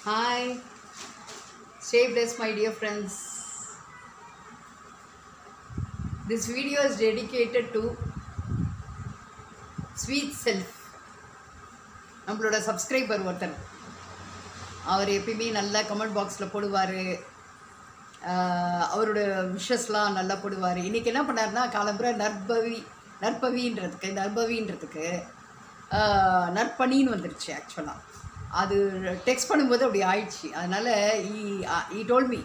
Hi, stay blessed, my dear friends. This video is dedicated to Sweet Self. நம்மளோட subscriber ஒருத்தர் அவர் எப்பயுமே நல்லா comment பாக்ஸில் போடுவார். அவரோட விஷஸ்லாம் நல்லா போடுவார். இன்றைக்கி என்ன பண்ணார்னா காலம்புற நற்பவின்றதுக்கு நற்பணின்னு வந்துடுச்சு. ஆக்சுவலாக அது டெக்ஸ்ட் பண்ணும்போது அப்படி ஆயிடுச்சு. அதனால் ஈ டோல் மீ,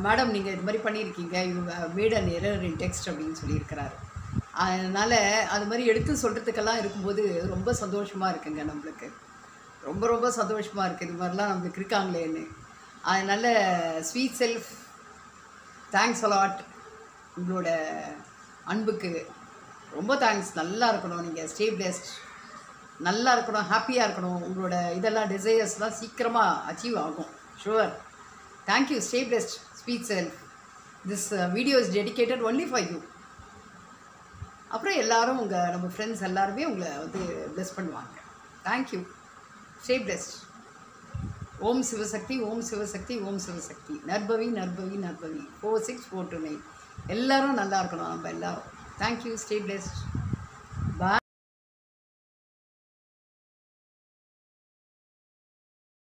மேடம் நீங்கள் இது மாதிரி பண்ணியிருக்கீங்க, you made an error in text அப்படின்னு சொல்லியிருக்கிறாரு. அதனால் அது மாதிரி எடுத்து சொல்கிறதுக்கெல்லாம் இருக்கும்போது ரொம்ப சந்தோஷமாக இருக்குங்க. நம்மளுக்கு ரொம்ப ரொம்ப சந்தோஷமாக இருக்குது இது மாதிரிலாம் நம்மளுக்கு இருக்காங்களேன்னு. அதனால் ஸ்வீட் செல்ஃப், தேங்க்ஸ் அலாட். உங்களோட அன்புக்கு ரொம்ப தேங்க்ஸ். நல்லா இருக்கணும், நீங்கள் ஸ்டே பிளெஸ்ட், நல்லா இருக்கணும், ஹாப்பியாக இருக்கணும். உங்களோட இதெல்லாம் டிசையர்ஸ்லாம் சீக்கிரமாக அச்சீவ் ஆகும். Sure. Thank you. Stay blessed sweet self. This video is dedicated only for you. அப்புறம் எல்லோரும் நம்ம ஃப்ரெண்ட்ஸ் எல்லாருமே உங்களை வந்து பிளெஸ் பண்ணுவாங்க. Thank you. Stay blessed. Om Shivashakti, Om Shivashakti, Om Shivashakti. நற்பவி நற்பவி நற்பவி. 46429. எல்லோரும் நல்லா இருக்கணும். நம்ம எல்லோரும். தேங்க்யூ. Stay blessed.